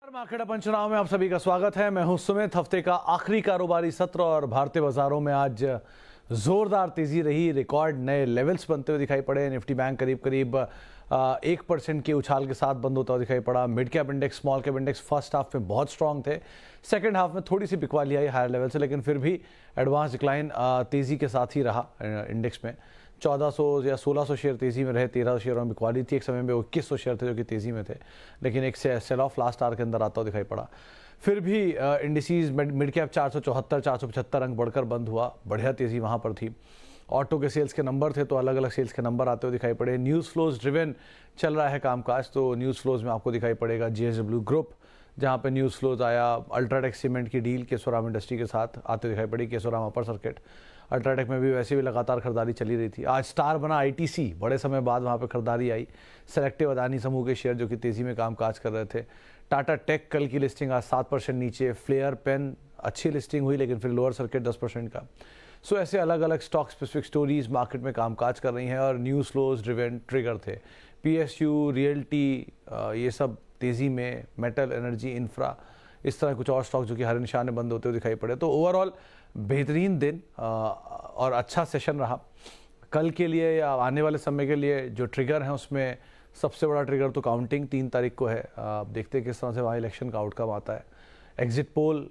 Market अपन चुनाव में आप सभी का स्वागत है। मैं हूं सुमित। हफ्ते का आखिरी कारोबारी सत्र और भारतीय बाजारों में आज जोरदार तेजी रही। रिकॉर्ड नए लेवल्स बनते हुए दिखाई पड़े। निफ्टी बैंक करीब करीब 1% के उछाल के साथ बंद होता हुआ दिखाई पड़ा। Mid cap index, small cap index first half में बहुत स्ट्रांग थे। सेकंड हाफ में थोड़ी सी बिकवाली आई हायर लेवल से, लेकिन फिर भी एडवांस डिक्लाइन तेजी के साथ ही रहा। इंडेक्स में 1400 या 1600 शेयर तेजी में रहे, 1300 शेयर में बिकवाली थी। एक समय में 2100 शेयर थे जो कि तेजी में थे, लेकिन एक सेल ऑफ लास्ट आवर के अंदर आता हुआ दिखाई पड़ा। फिर भी इंडिसीज मिड कैप 474 475 अंक बढ़कर बंद हुआ। बढ़िया तेजी वहाँ पर थी। ऑटो के सेल्स के नंबर थे तो अलग अलग सेल्स के नंबर आते हुए दिखाई पड़े। न्यूज़ फ्लोज ड्रिवन चल रहा है कामकाज, तो न्यूज़ फ्लोज में आपको दिखाई पड़ेगा JSW ग्रुप, जहाँ पे न्यूज़ फ्लोज आया। अल्ट्राटेक सीमेंट की डील केशोराम इंडस्ट्री के साथ आते दिखाई पड़ी। केशोराम अपर सर्किट, अल्ट्राटेक में भी वैसे भी लगातार खरीदारी चली रही थी। आज स्टार बना ITC, बड़े समय बाद वहाँ पर खरीदारी आई। सेलेक्टिव अदानी समूह के शेयर जो कि तेज़ी में कामकाज कर रहे थे। टाटा टेक कल की लिस्टिंग आज 7% नीचे। फ्लेयर पेन अच्छी लिस्टिंग हुई, लेकिन फिर लोअर सर्किट 10% का। सो ऐसे अलग अलग स्टॉक स्पेसिफिक स्टोरीज मार्केट में कामकाज कर रही हैं और न्यूज़ फ्लोज ड्रिवन ट्रिगर थे। PSU, रियल्टी, ये सब तेज़ी में। मेटल, एनर्जी, इंफ्रा, इस तरह कुछ और स्टॉक जो कि हर निशान में बंद होते हुए दिखाई पड़े। तो ओवरऑल बेहतरीन दिन और अच्छा सेशन रहा। कल के लिए या आने वाले समय के लिए जो ट्रिगर हैं, उसमें सबसे बड़ा ट्रिगर तो काउंटिंग 3 तारीख को है। आप देखते हैं किस तरह से वहाँ इलेक्शन का आउटकम आता है। एग्जिट पोल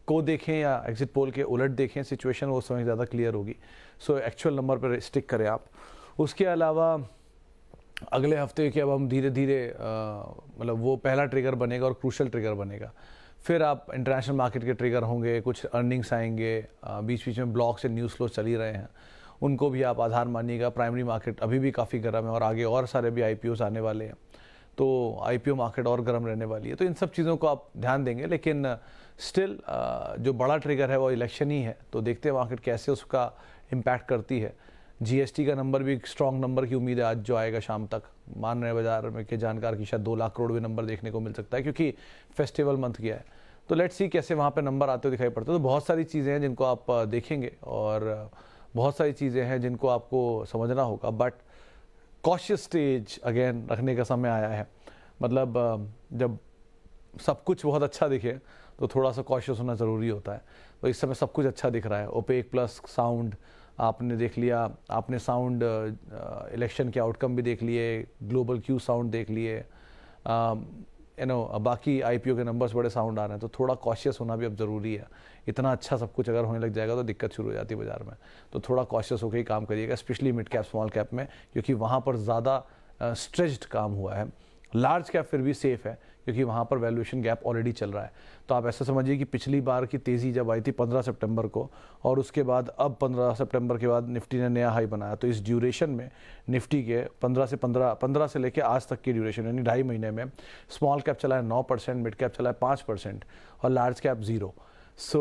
को देखें या एग्जिट पोल के उलट देखें, सिचुएशन वो समय ज़्यादा क्लियर होगी। सो एक्चुअल नंबर पर स्टिक करें आप। उसके अलावा अगले हफ्ते के अब हम धीरे धीरे मतलब वो पहला ट्रिगर बनेगा और क्रूशल ट्रिगर बनेगा। फिर आप इंटरनेशनल मार्केट के ट्रिगर होंगे, कुछ अर्निंग्स आएंगे, बीच बीच में ब्लॉक्स एंड न्यूज़ फ्लो चल ही रहे हैं, उनको भी आप आधार मानिएगा। प्राइमरी मार्केट अभी भी काफ़ी गर्म है और आगे और सारे भी IPOs आने वाले हैं, तो IPO मार्केट और गर्म रहने वाली है। तो इन सब चीज़ों को आप ध्यान देंगे, लेकिन स्टिल जो बड़ा ट्रिगर है वो इलेक्शन ही है। तो देखते हैं मार्केट कैसे उसका इम्पैक्ट करती है। GST का नंबर भी स्ट्रॉन्ग नंबर की उम्मीद है आज जो आएगा शाम तक। मान रहे बाजार में के जानकार की शायद 2 लाख करोड़ भी नंबर देखने को मिल सकता है, क्योंकि फेस्टिवल मंथ गया है। तो लेट्स सी कैसे वहाँ पे नंबर आते हुए दिखाई पड़ते हैं। तो बहुत सारी चीज़ें हैं जिनको आप देखेंगे और बहुत सारी चीज़ें हैं जिनको आपको समझना होगा। बट कॉशियस स्टेज अगेन रखने का समय आया है। मतलब जब सब कुछ बहुत अच्छा दिखे तो थोड़ा सा कॉशियस होना ज़रूरी होता है। तो इस समय सब कुछ अच्छा दिख रहा है। ओपेक प्लस साउंड आपने देख लिया, आपने साउंड इलेक्शन के आउटकम भी देख लिए, ग्लोबल क्यू साउंड देख लिए, बाकी IPO के नंबर्स बड़े साउंड आ रहे हैं। तो थोड़ा कॉशियस होना भी अब ज़रूरी है। इतना अच्छा सब कुछ अगर होने लग जाएगा तो दिक्कत शुरू हो जाती है बाजार में। तो थोड़ा कॉशियस होकर ही काम करिएगा, specially mid cap small cap में, क्योंकि वहाँ पर ज़्यादा स्ट्रेच्ड काम हुआ है। लार्ज कैप फिर भी सेफ़ है, क्योंकि वहाँ पर वैल्यूएशन गैप ऑलरेडी चल रहा है। तो आप ऐसा समझिए कि पिछली बार की तेज़ी जब आई थी 15 सितंबर को, और उसके बाद अब 15 सितंबर के बाद निफ्टी ने नया हाई बनाया। तो इस ड्यूरेशन में निफ्टी के 15 से लेकर आज तक की ड्यूरेशन यानी 2.5 महीने में स्मॉल कैप चला है 9%, मिड कैप चला है 5% और लार्ज कैप 0। सो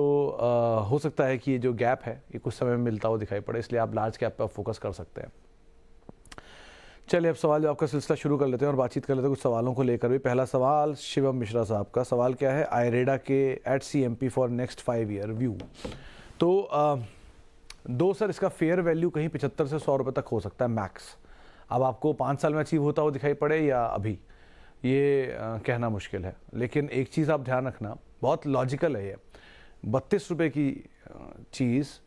हो सकता है कि ये जो गैप है ये कुछ समय में मिलता हुआ दिखाई पड़े, इसलिए आप लार्ज कैप पर फोकस कर सकते हैं। चलिए अब सवाल जवाब का सिलसिला शुरू कर लेते हैं और बातचीत कर लेते हैं कुछ सवालों को लेकर भी। पहला सवाल शिवम मिश्रा साहब का सवाल क्या है, आयरेडा के at CMP for next 5 year view. तो दो सर, इसका फेयर वैल्यू कहीं 75 से 100 रुपये तक हो सकता है मैक्स। अब आपको 5 साल में अचीव होता हुआ दिखाई पड़े या अभी, ये कहना मुश्किल है। लेकिन एक चीज़ आप ध्यान रखना, बहुत लॉजिकल है ये। 32 रुपये की चीज़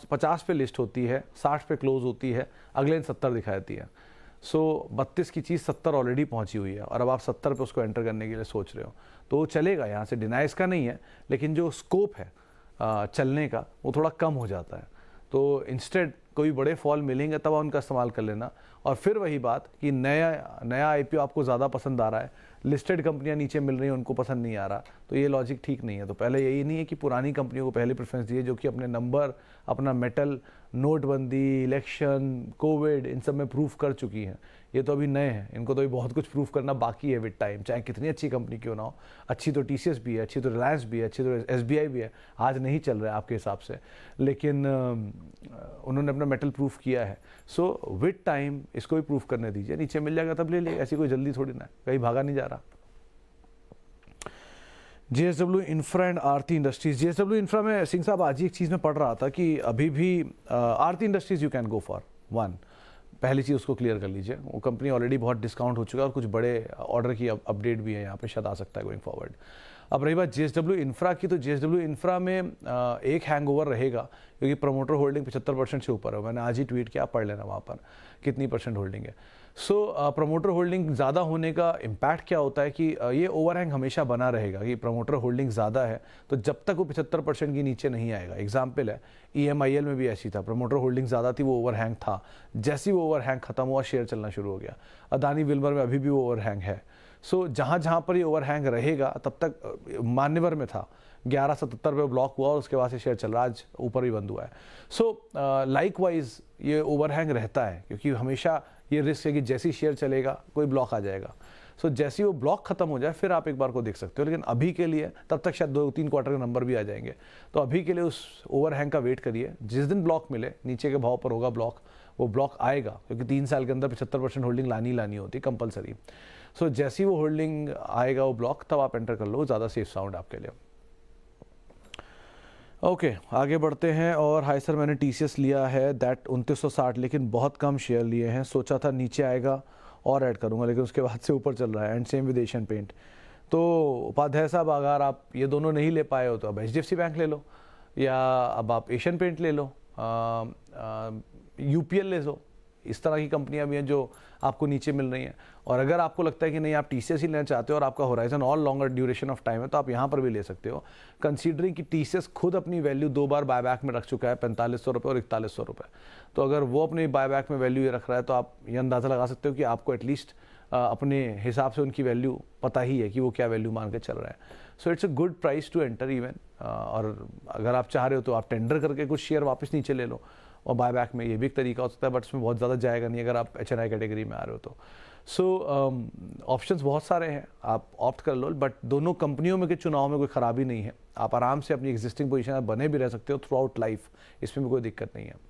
50 पे लिस्ट होती है, 60 पे क्लोज होती है, अगले दिन 70 दिखा देती है। सो 32 की चीज़ 70 ऑलरेडी पहुंची हुई है और अब आप 70 पे उसको एंटर करने के लिए सोच रहे हो, तो चलेगा। यहाँ से डिनाइस का नहीं है, लेकिन जो स्कोप है चलने का वो थोड़ा कम हो जाता है। तो इंस्टेड कोई बड़े फॉल मिलेंगे तब उनका इस्तेमाल कर लेना। और फिर वही बात कि नया IPO आपको ज़्यादा पसंद आ रहा है, लिस्टेड कंपनियां नीचे मिल रही हैं उनको पसंद नहीं आ रहा, तो ये लॉजिक ठीक नहीं है। तो पहले यही नहीं है कि पुरानी कंपनियों को पहले प्रेफरेंस दिए जो कि अपने नंबर, अपना मेटल, नोटबंदी, इलेक्शन, कोविड, इन सब में प्रूफ कर चुकी हैं। ये तो अभी नए हैं, इनको तो अभी बहुत कुछ प्रूफ करना बाकी है विद टाइम, चाहे कितनी अच्छी कंपनी क्यों ना हो। अच्छी तो TCS भी है, अच्छी तो रिलायंस भी है, अच्छी तो SBI भी है। आज नहीं चल रहा है आपके हिसाब से, लेकिन उन्होंने अपना मेटल प्रूफ किया है। सो विद टाइम इसको भी प्रूफ करने दीजिए, नीचे मिल जाएगा तब ले लीजिए, ऐसी कोई जल्दी थोड़ी ना, कहीं भागा नहीं जा रहा। JSW infra and Aarti industries. JSW infra में सिंह साहब आज ही एक चीज़ में पढ़ रहा था कि अभी भी Aarti industries you can go for 1। पहली चीज़ उसको क्लियर कर लीजिए। वो कंपनी ऑलरेडी बहुत डिस्काउंट हो चुका है और कुछ बड़े ऑर्डर की अपडेट भी है यहाँ पे, शायद आ सकता है गोइंग फॉरवर्ड। अब रही बात JSW इंफ्रा की, तो JSW इंफ्रा में एक हैंगओवर रहेगा क्योंकि प्रमोटर होल्डिंग 75% से ऊपर है। मैंने आज ही ट्वीट किया, आप पढ़ लेना वहाँ पर कितनी % होल्डिंग है। सो प्रमोटर होल्डिंग ज़्यादा होने का इम्पैक्ट क्या होता है कि ये ओवरहैंग हमेशा बना रहेगा कि प्रमोटर होल्डिंग ज़्यादा है तो जब तक वो 75% के नीचे नहीं आएगा। एग्जाम्पल है EMIL में भी ऐसी था, प्रमोटर होल्डिंग ज़्यादा थी, वो ओवरहैंग था। जैसे ही वो ओवरहैंग खत्म हुआ, शेयर चलना शुरू हो गया। अदानी विल्मर में अभी भी वो ओवरहैंग है। सो जहाँ पर ये ओवरहैंग रहेगा तब तक मान्यवर में था 1177 पे ब्लॉक हुआ और उसके बाद से शेयर चल रहा, आज ऊपर ही बंद हुआ है। सो लाइकवाइज ये ओवरहैंग रहता है क्योंकि हमेशा ये रिस्क है कि जैसे ही शेयर चलेगा कोई ब्लॉक आ जाएगा। सो जैसे ही वो ब्लॉक खत्म हो जाए फिर आप एक बार को देख सकते हो, लेकिन अभी के लिए तब तक शायद 2-3 क्वार्टर के नंबर भी आ जाएंगे। तो अभी के लिए उस ओवरहैंग का वेट करिए। जिस दिन ब्लॉक मिले, नीचे के भाव पर होगा ब्लॉक, वो ब्लॉक आएगा क्योंकि 3 साल के अंदर 75% होल्डिंग लानी होती है कंपलसरी। सो जैसी वो होल्डिंग आएगा वो ब्लॉक, तब आप एंटर कर लो, ज़्यादा सेफ साउंड आपके लिए। ओके आगे बढ़ते हैं। और हाय सर, मैंने TCS लिया है दैट 2960, लेकिन बहुत कम शेयर लिए हैं। सोचा था नीचे आएगा और ऐड करूंगा, लेकिन उसके बाद से ऊपर चल रहा है। And same with Asian paint. तो उपाध्याय साहब, अगर आप ये दोनों नहीं ले पाए हो तो अब HDFC बैंक ले लो, या अब आप एशियन पेंट ले लो, UPL ले लो। इस तरह की कंपनियां भी हैं जो आपको नीचे मिल रही हैं। और अगर आपको लगता है कि नहीं आप TCS ही लेना चाहते हो और आपका होराइजन और लॉन्गर ड्यूरेशन ऑफ टाइम है, तो आप यहाँ पर भी ले सकते हो, कंसीडरिंग कि TCS खुद अपनी वैल्यू 2 बार बायबैक में रख चुका है, 4500 रुपये और 4100 रुपये। तो अगर वो अपनी बायबैक में वैल्यू ये रख रहा है तो आप ये अंदाज़ा लगा सकते हो कि आपको एटलीस्ट अपने हिसाब से उनकी वैल्यू पता ही है कि वो क्या वैल्यू मान के चल रहा है। So it's a good price to enter even. और अगर आप चाह रहे हो तो आप टेंडर करके कुछ शेयर वापस नीचे ले लो, और बायबैक में ये भी एक तरीका हो सकता है, बट उसमें बहुत ज़्यादा जाएगा नहीं अगर आप HNI कैटेगरी में आ रहे हो तो। सो ऑप्शंस बहुत सारे हैं, आप ऑप्ट कर लो। बट दोनों कंपनियों में के चुनाव में कोई ख़राबी नहीं है, आप आराम से अपनी एग्जिस्टिंग पोजीशन में बने भी रह सकते हो थ्रू आउट लाइफ, इसमें भी कोई दिक्कत नहीं है।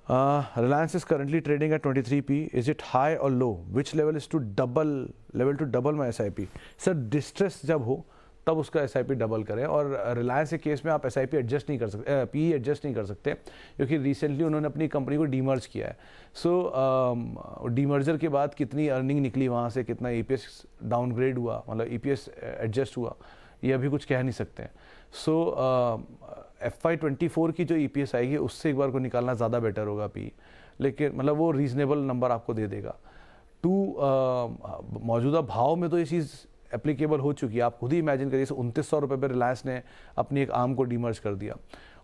Reliance is currently trading at 23p. Is it high or low? Which level is to double my SIP? Sir distress जब हो तब उसका SIP डबल करें। और रिलायंस के केस में आप SIP एडजस्ट नहीं कर सकते, PE एडजस्ट नहीं कर सकते, क्योंकि रिसेंटली उन्होंने अपनी कंपनी को डीमर्ज किया है। सो डीमर्जर के बाद कितनी अर्निंग निकली वहाँ से, कितना EPS डाउनग्रेड हुआ, मतलब EPS एडजस्ट हुआ, ये अभी कुछ कह नहीं सकते। सो FY24 की जो EPS आएगी उससे एक बार को निकालना ज़्यादा बेटर होगा PE, लेकिन मतलब वो रीजनेबल नंबर आपको दे देगा। मौजूदा भाव में तो ये चीज़ एप्लीकेबल हो चुकी है। आप खुद ही इमेजिन करिए, 2900 रुपये पर रिलायंस ने अपनी एक आर्म को डीमर्ज कर दिया,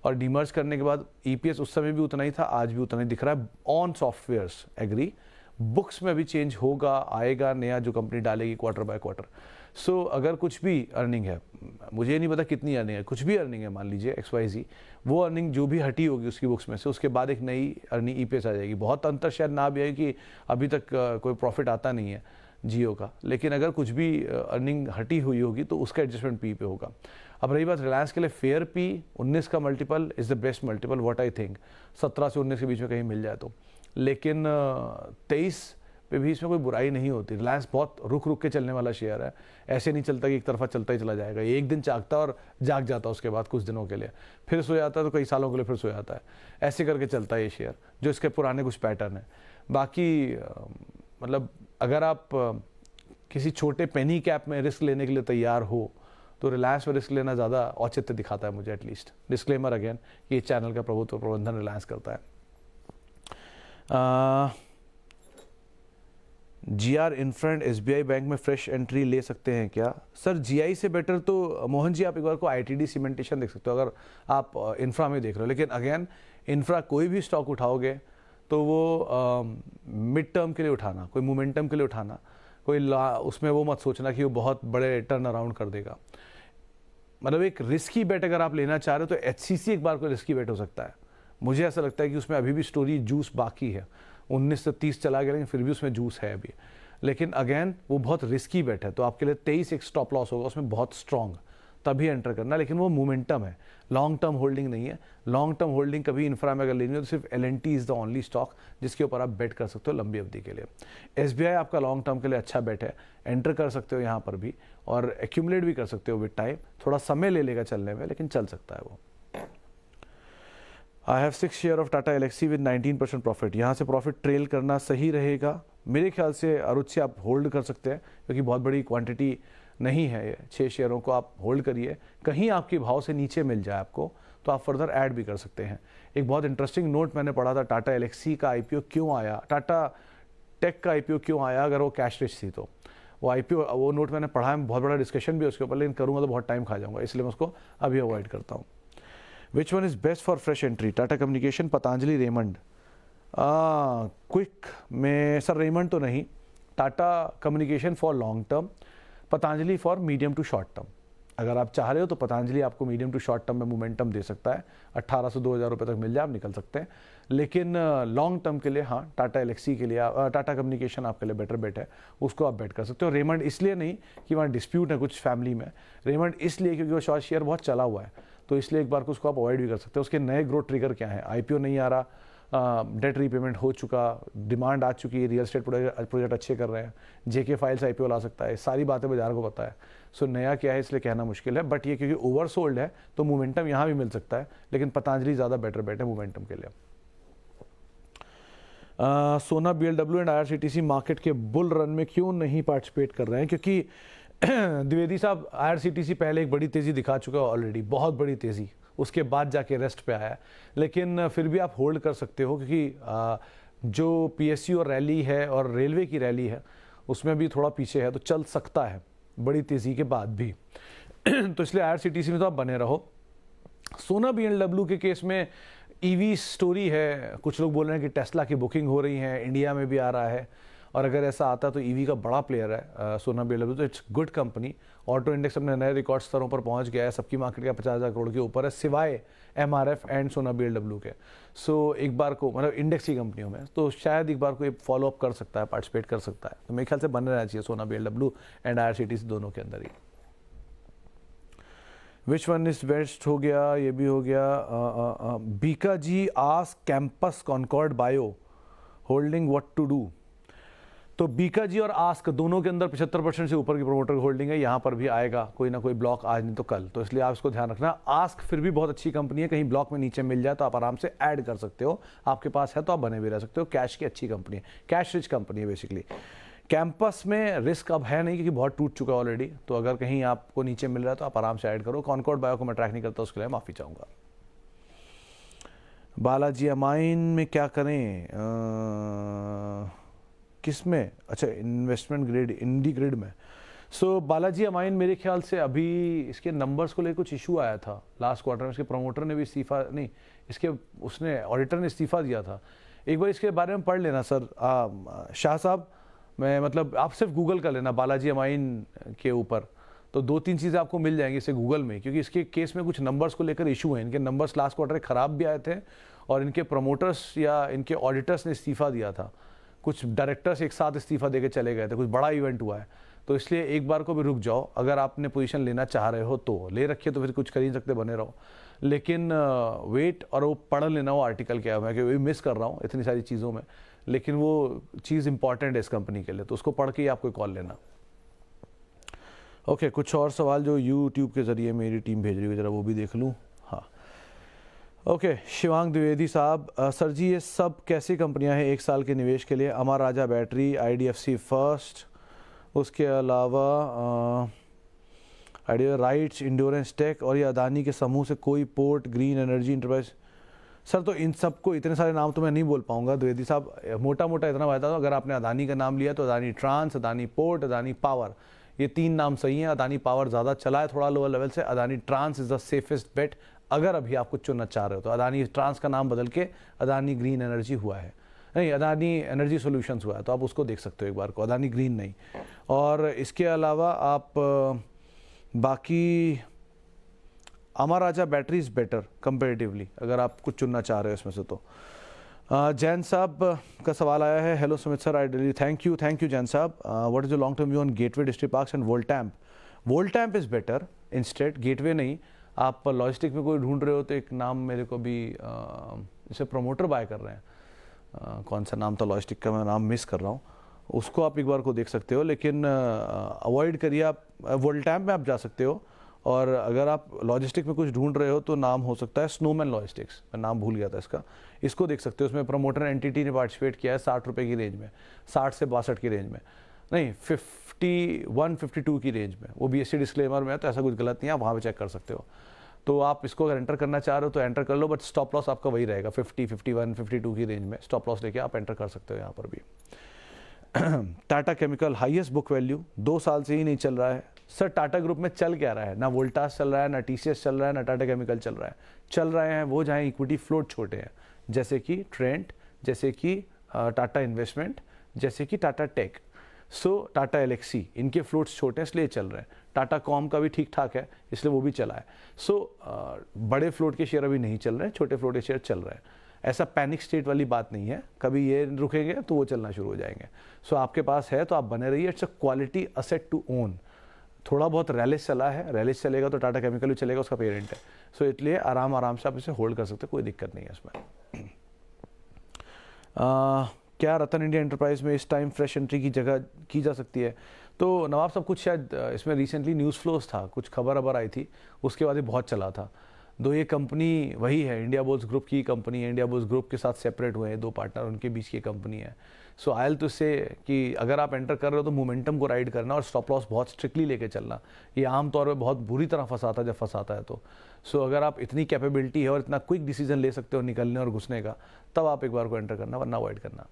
और डीमर्ज करने के बाद EPS उस समय भी उतना ही था, आज भी उतना ही दिख रहा है ऑन सॉफ्टवेयर्स। एग्री, बुक्स में भी चेंज होगा, आएगा नया जो कंपनी डालेगी क्वार्टर बाय क्वार्टर। सो अगर कुछ भी अर्निंग है, मुझे नहीं पता कितनी अर्निंग है, कुछ भी अर्निंग है, मान लीजिए XYZ, वो अर्निंग जो भी हटी होगी उसकी बुक्स में से, उसके बाद एक नई अर्निंग EPS आ जाएगी। बहुत अंतर शायद ना भी आए कि अभी तक कोई प्रॉफिट आता नहीं है जियो का, लेकिन अगर कुछ भी अर्निंग हटी हुई होगी तो उसका एडजस्टमेंट PE पे होगा। अब रही बात रिलायंस के लिए फेयर PE, 19 का multiple is the best multiple what I think, 17 से 19 के बीच में कहीं मिल जाए तो। लेकिन 23 पे भी इसमें कोई बुराई नहीं होती। रिलायंस बहुत रुक के चलने वाला शेयर है, ऐसे नहीं चलता कि एक तरफा चलता ही चला जाएगा। एक दिन जागता और जाग जाता, उसके बाद कुछ दिनों के लिए फिर सो जाता है, तो कई सालों के लिए फिर सो जाता है। ऐसे करके चलता है ये शेयर, जो इसके पुराने कुछ पैटर्न है। बाकी मतलब अगर आप किसी छोटे पेनी कैप में रिस्क लेने के लिए तैयार हो तो रिलायंस में रिस्क लेना ज़्यादा औचित्य दिखाता है मुझे, एटलीस्ट। डिस्क्लेमर अगेन, ये चैनल का प्रभुत्व प्रबंधन रिलायंस करता है। GR इन्फ्रेंड SBI बैंक में फ्रेश एंट्री ले सकते हैं क्या? सर GI से बेटर तो मोहन जी आप एक बार को ITD सीमेंटेशन देख सकते हो अगर आप इंफ्रा में देख रहे हो। लेकिन अगेन इंफ्रा कोई भी स्टॉक उठाओगे तो वो मिड टर्म के लिए उठाना, कोई मोमेंटम के लिए उठाना, कोई उसमें वो मत सोचना कि वो बहुत बड़े टर्न अराउंड कर देगा। मतलब एक रिस्की बेट अगर आप लेना चाह रहे हो तो HCC एक बार कोई रिस्की बेट हो सकता है। मुझे ऐसा लगता है कि उसमें अभी भी स्टोरी जूस बाकी है। 19 से 30 चला गया, लेकिन फिर भी उसमें जूस है अभी। लेकिन अगेन वो बहुत रिस्की बेट है, तो आपके लिए 23 एक स्टॉप लॉस होगा उसमें बहुत स्ट्रॉन्ग, तभी एंटर करना। लेकिन वो मोमेंटम है, लॉन्ग टर्म होल्डिंग नहीं है। लॉन्ग टर्म होल्डिंग कभी इंफ्रा में अगर लेनी हो तो सिर्फ L&T is the only stock जिसके ऊपर आप बेट कर सकते हो लंबी अवधि के लिए। SBI आपका लॉन्ग टर्म के लिए अच्छा बेट है, एंटर कर सकते हो यहाँ पर भी, और एक्यूमुलेट भी कर सकते हो विद टाइम। थोड़ा समय ले लेगा चलने में, लेकिन चल सकता है वो। I have 6 share of Tata Elxsi with 19% profit. यहाँ से प्रॉफिट ट्रेल करना सही रहेगा मेरे ख्याल से। अरुचि आप होल्ड कर सकते हैं क्योंकि बहुत बड़ी क्वांटिटी नहीं है ये, 6 शेयरों को आप होल्ड करिए। कहीं आपके भाव से नीचे मिल जाए आपको तो आप फर्दर ऐड भी कर सकते हैं। एक बहुत इंटरेस्टिंग नोट मैंने पढ़ा था, टाटा एलेक्सी का आईपीओ क्यों आया, टाटा टेक का आईपीओ क्यों आया अगर वो कैश रिच थी तो। वो आईपीओ, वो नोट मैंने पढ़ा है, बहुत बड़ा डिस्कशन भी है उसके ऊपर, लेकिन करूँगा तो बहुत टाइम खा जाऊँगा, इसलिए मैं उसको अभी अवॉइड करता हूँ। Which one is best for fresh entry, Tata communication, Patanjali, Raymond? Quick में सर रेमंड तो नहीं, Tata communication for long term, Patanjali for medium to short term. अगर आप चाह रहे हो तो पतंजलि आपको मीडियम टू शॉर्ट टर्म में मोमेंटम दे सकता है, 1800-2000 रुपये तक मिल जाए आप निकल सकते हैं। लेकिन लॉन्ग टर्म के लिए हाँ, टाटा एलेक्सी के लिए टाटा कम्युनिकेशन आपके लिए बेटर बेट है, उसको आप बेट कर सकते हो। रेमंड इसलिए नहीं कि वहाँ डिस्प्यूट है कुछ फैमिली में, रेमंड इसलिए क्योंकि वो शॉर्ट शेयर बहुत चला हुआ है, तो इसलिए एक बार को उसको आप अवॉइड भी कर सकते हो। उसके नए ग्रोथ ट्रिगर क्या है, आईपीओ नहीं आ रहा, डेट रीपेमेंट हो चुका, डिमांड आ चुकी है, रियल एस्टेट प्रोजेक्ट अच्छे कर रहे हैं, जेके फाइल्स आईपीओ ला सकता है, सारी बातें बाजार को पता है। सो नया क्या है इसलिए कहना मुश्किल है, बट ये क्योंकि ओवरसोल्ड है तो मोमेंटम यहाँ भी मिल सकता है, लेकिन पतंजलि ज़्यादा बेटर बेट है मोमेंटम के लिए। सोना, बीएलडब्ल्यू एंड आईआरसीटीसी मार्केट के बुल रन में क्यों नहीं पार्टिसिपेट कर रहे हैं? क्योंकि द्विवेदी साहब, आईआरसीटीसी पहले एक बड़ी तेज़ी दिखा चुका है ऑलरेडी, बहुत बड़ी तेज़ी, उसके बाद जाके रेस्ट पे आया है, लेकिन फिर भी आप होल्ड कर सकते हो क्योंकि जो पीएसयू और रैली है और रेलवे की रैली है उसमें भी थोड़ा पीछे है, तो चल सकता है बड़ी तेज़ी के बाद भी। तो इसलिए आईआरसीटीसी में तो आप बने रहो। सोना, बीएलडब्ल्यू के केस में ईवी स्टोरी है, कुछ लोग बोल रहे हैं कि टेस्ला की बुकिंग हो रही है, इंडिया में भी आ रहा है, और अगर ऐसा आता तो ईवी का बड़ा प्लेयर है सोना बीएलडब्ल्यू, तो it's good company. Auto index अपने नए रिकॉर्ड स्तरों पर पहुंच गया है, सबकी मार्केट का 50,000 करोड़ के ऊपर है, सिवाय एमआरएफ एंड सोना बीएलडब्ल्यू के। सो एक बार को मतलब इंडेक्स की कंपनियों में तो शायद एक बार को ये फॉलो अप कर सकता है, पार्टिसिपेट कर सकता है, तो मेरे ख्याल से बन रहना चाहिए सोना बीएलडब्ल्यू एंड आईआरसीटीसी दोनों के अंदर ही। विच वन इज बेस्ट हो गया, ये भी हो गया। Bikaji ask Campus Concord bio holding what to do. तो बीका जी और आस्क दोनों के अंदर 75% से ऊपर की प्रोमोटर होल्डिंग है, यहाँ पर भी आएगा कोई ना कोई ब्लॉक आज नहीं तो कल, तो इसलिए आप इसको ध्यान रखना। आस्क फिर भी बहुत अच्छी कंपनी है, कहीं ब्लॉक में नीचे मिल जाए तो आप आराम से ऐड कर सकते हो, आपके पास है तो आप बने भी रह सकते हो, कैश की अच्छी कंपनी है, कैश रिच कंपनी है बेसिकली। कैंपस में रिस्क अब है नहीं क्योंकि बहुत टूट चुका है ऑलरेडी, तो अगर कहीं आपको नीचे मिल रहा है तो आप आराम से ऐड करो। कॉनकॉर्ड बायो को मैं ट्रैक नहीं करता, उसके लिए माफ़ी चाहूँगा। बालाजी अमाइन में क्या करें, किस में? अच्छा, इन्वेस्टमेंट ग्रेड, इंडी ग्रिड में। सो बालाजी अमाइन मेरे ख्याल से अभी इसके नंबर्स को लेकर कुछ इशू आया था लास्ट क्वार्टर में, इसके प्रमोटर ने भी इस्तीफा, नहीं इसके उसने ऑडिटर ने इस्तीफा दिया था। एक बार इसके बारे में पढ़ लेना सर शाह साहब, मैं मतलब आप सिर्फ गूगल कर लेना बालाजी अमाइन के ऊपर, तो 2-3 चीज़ें आपको मिल जाएंगी इसे गूगल में, क्योंकि इसके केस में कुछ नंबर्स को लेकर इशू है। इनके नंबर्स लास्ट क्वार्टर ख़राब भी आए थे और इनके प्रमोटर्स या इनके ऑडिटर्स ने इस्तीफा दिया था, कुछ डायरेक्टर्स एक साथ इस्तीफा देके चले गए थे, कुछ बड़ा इवेंट हुआ है, तो इसलिए एक बार को भी रुक जाओ। अगर आपने पोजीशन लेना चाह रहे हो तो ले रखिए, तो फिर कुछ कर ही सकते, बने रहो, लेकिन वेट और वो पढ़ लेना वो आर्टिकल क्या है, कि मिस कर रहा हूँ इतनी सारी चीज़ों में, लेकिन वो चीज़ इंपॉर्टेंट है इस कंपनी के लिए, तो उसको पढ़ के ही आपको कॉल लेना। ओके, कुछ और सवाल जो यूट्यूब के ज़रिए मेरी टीम भेज रही है, ज़रा वो भी देख लूँ। हाँ, ओके, शिवांग द्विवेदी साहब, सर जी ये सब कैसी कंपनियां हैं 1 साल के निवेश के लिए? अमर राजा बैटरी, आईडीएफसी फर्स्ट, उसके अलावा आइडिया राइट्स, इंड्योरेंस टेक, और ये अदानी के समूह से कोई port, green energy enterprise. Sir तो इन सबको इतने सारे नाम तो मैं नहीं बोल पाऊंगा द्विवेदी साहब, मोटा मोटा इतना बता दो, अगर आपने अदानी का नाम लिया तो Adani trans, Adani port, Adani power, ये 3 नाम सही हैं। अदानी पावर ज़्यादा चला है थोड़ा लोअर लेवल से, Adani trans is the safest bet अगर अभी आप कुछ चुनना चाह रहे हो तो। अदानी ट्रांस का नाम बदल के अदानी ग्रीन एनर्जी हुआ है, नहीं अदानी एनर्जी सॉल्यूशंस हुआ है, तो आप उसको देख सकते हो एक बार को, अदानी ग्रीन नहीं। और इसके अलावा आप बाकी अमर राजा बैटरी इज़ बेटर कंपेरेटिवली अगर आप कुछ चुनना चाह रहे हो इसमें से तो। जैन साहब का सवाल आया है, हेलो सुमित सर, आई डिली thank you Jain sahab, what is the long term view on Gateway District Parks and Voltamp? Voltamp is better instead, Gateway नहीं। आप लॉजिस्टिक में कोई ढूंढ रहे हो तो एक नाम मेरे को भी इसे प्रमोटर बाय कर रहे हैं, कौन सा नाम था लॉजिस्टिक का, मैं नाम मिस कर रहा हूँ, उसको आप एक बार को देख सकते हो, लेकिन अवॉइड करिए आप। वोल्टैम्प में आप जा सकते हो और अगर आप लॉजिस्टिक में कुछ ढूंढ रहे हो तो नाम हो सकता है स्नोमैन लॉजिस्टिक्स, मैं नाम भूल गया था इसका, इसको देख सकते हो। उसमें प्रमोटर एंटिटी ने पार्टिसिपेट किया है 60 रुपये की रेंज में, 60 से 62 की रेंज में, नहीं 51-52 की रेंज में, वो BSE डिस्क्लेमर में है तो ऐसा कुछ गलत नहीं है, आप वहाँ पे चेक कर सकते हो। तो आप इसको अगर एंटर करना चाह रहे हो तो एंटर कर लो, बट स्टॉप लॉस आपका वही रहेगा 50, 51, 52 की रेंज में स्टॉप लॉस लेके आप एंटर कर सकते हो यहाँ पर भी। Tata chemical highest book value 2 साल से ही नहीं चल रहा है। सर टाटा ग्रुप में चल क्या रहा है? ना वोल्टास चल रहा है, ना TCS चल रहा है, ना टाटा केमिकल चल रहा है। चल रहे हैं वो जहाँ इक्विटी फ्लोट छोटे हैं, जैसे कि ट्रेंट, जैसे कि टाटा इन्वेस्टमेंट, जैसे कि टाटा टेक, टाटा एलेक्सी, इनके फ्लोट्स छोटे हैं इसलिए चल रहे हैं। टाटा कॉम का भी ठीक ठाक है इसलिए वो भी चला है। बड़े फ्लोट के शेयर अभी नहीं चल रहे हैं, छोटे फ्लोट के शेयर चल रहे हैं। ऐसा पैनिक स्टेट वाली बात नहीं है, कभी ये रुकेंगे तो वो चलना शुरू हो जाएंगे। आपके पास है तो आप बने रहिए, it's a quality asset to own. थोड़ा बहुत रैलिस चला है, रैलिस चलेगा तो टाटा केमिकल भी चलेगा, उसका पेरेंट है। इसलिए आराम से आप इसे होल्ड कर सकते हैं, कोई दिक्कत नहीं है इसमें। क्या रतन इंडिया एंटरप्राइज में इस टाइम फ्रेश एंट्री की जगह की जा सकती है? तो नवाब साहब कुछ शायद इसमें रिसेंटली न्यूज़ फ्लोज था, कुछ खबर आई थी, उसके बाद ये बहुत चला था। ये कंपनी वही है, इंडिया बुल्स ग्रुप की कंपनी है, इंडिया बुल्स ग्रुप के साथ सेपरेट हुए हैं 2 पार्टनर, उनके बीच की कंपनी है। आयल तो इससे कि अगर आप एंटर कर रहे हो तो मोमेंटम को राइड करना और स्टॉप लॉस बहुत स्ट्रिक्टली लेके चलना। ये आमतौर पर बहुत बुरी तरह फंसाता है जब फंसाता है तो अगर आप इतनी कैपेबिलिटी है और इतना क्विक डिसीजन ले सकते हो निकलने और घुसने का, तब आप एक बार को एंटर करना, वरना अवॉइड करना।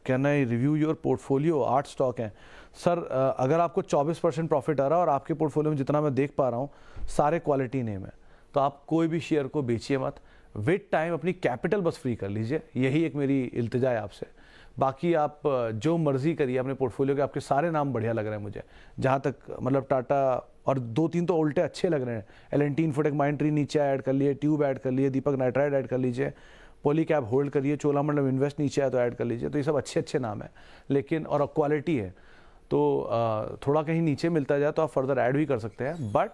Can I review your portfolio? 8 stock हैं सर। अगर आपको 24% प्रॉफिट आ रहा है और आपके पोर्टफोलियो में जितना मैं देख पा रहा हूँ सारे क्वालिटी नेम है, तो आप कोई भी शेयर को बेचिए मत। विद टाइम अपनी कैपिटल बस फ्री कर लीजिए, यही एक मेरी इल्तिजा है आपसे। बाकी आप जो मर्जी करिए अपने पोर्टफोलियो के, आपके सारे नाम बढ़िया लग रहे हैं मुझे, जहाँ तक मतलब टाटा और 2-3 तो उल्टे अच्छे लग रहे हैं। L&T इन्फोटेक माइंडट्री नीचे ऐड कर लिए, ट्यूब ऐड कर लिए, दीपक नाइट्राइड ऐड कर लीजिए, पॉलीकैब होल्ड करिए, चोलामंडलम इन्वेस्ट नीचे आया तो ऐड कर लीजिए। तो ये सब अच्छे नाम है, लेकिन और क्वालिटी है तो थोड़ा कहीं नीचे मिलता जाए तो आप फर्दर ऐड भी कर सकते हैं। बट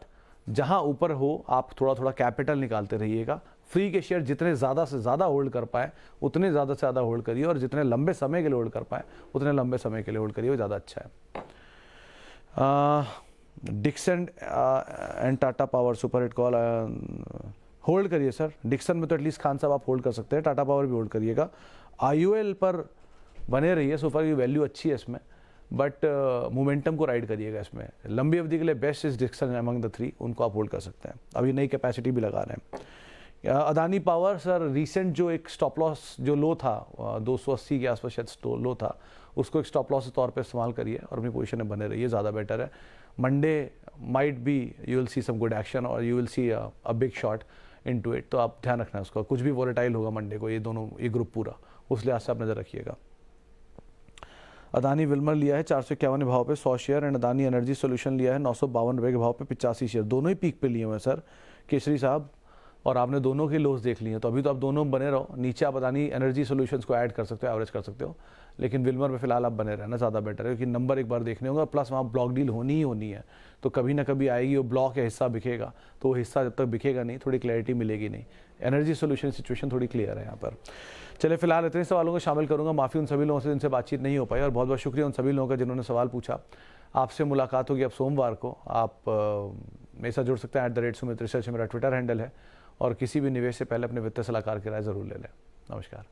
जहां ऊपर हो आप थोड़ा कैपिटल निकालते रहिएगा। फ्री के शेयर जितने ज़्यादा से ज़्यादा होल्ड कर पाए उतने ज़्यादा से ज़्यादा होल्ड करिए, और जितने लंबे समय के लिए होल्ड कर पाए उतने लंबे समय के लिए होल्ड करिए, वो ज़्यादा अच्छा है। Dixon and Tata power super hit call hold करिए सर। डिक्सन में तो एटलीस्ट खान साहब आप होल्ड कर सकते हैं, टाटा पावर भी होल्ड करिएगा। IOL पर बने रहिए, सोफा की वैल्यू अच्छी है इसमें, बट मोमेंटम को राइड करिएगा इसमें। लंबी अवधि के लिए best is Dixon among the 3, उनको आप होल्ड कर सकते हैं। अभी नई कैपेसिटी भी लगा रहे हैं। अदानी पावर सर, रिसेंट जो एक स्टॉप लॉस जो लो था 280 के आसपास शायद लो था, उसको एक स्टॉप लॉस के तौर पे इस्तेमाल करिए और अपनी पोजीशन में बने रहिए, ज़्यादा बेटर है। Monday might be you will see some good action और you will see a big shot into it, तो आप ध्यान रखना उसका। कुछ भी वॉलेटाइल होगा मंडे को, ये ग्रुप पूरा, उस लिहाज से आप नज़र रखिएगा। अदानी विल्मर लिया है 451 भाव पे 100 share, and Adani energy solution लिया है 952 रुपये के भाव पे 85 शेयर। दोनों ही पीक पे लिए हुए हैं सर केसरी साहब, और आपने दोनों के लोस देख लिए हैं, तो अभी तो आप दोनों बने रहो। नीचे आप अदानी एनर्जी सोल्यूशंस को ऐड कर सकते हो, एवरेज कर सकते हो, लेकिन विल्मर में फिलहाल आप बने रहना ज़्यादा बेटर है, क्योंकि नंबर एक बार देखने होगा, प्लस वहाँ ब्लॉक डील होनी ही होनी है, तो कभी ना कभी आएगी वो ब्लॉक या हिस्सा बिकेगा, तो वो हिस्सा जब तक बिकेगा नहीं थोड़ी क्लैरिटी मिलेगी नहीं। एनर्जी सोल्यूशन सिचुएशन थोड़ी क्लियर है यहाँ पर। चलिए फिलहाल इतने सवालों को शामिल करूँगा, माफ़ी उन सभी लोगों से जिनसे बातचीत नहीं हो पाई, और बहुत बहुत शुक्रिया उन सभी लोगों का जिन्होंने सवाल पूछा। आपसे मुलाकात होगी अब सोमवार को। आप मेरे साथ जुड़ सकते हैं @सुमित रिसर्च मेरा ट्विटर हैंडल है, और किसी भी निवेश से पहले अपने वित्तीय सलाहकार की राय ज़रूर ले लें। नमस्कार।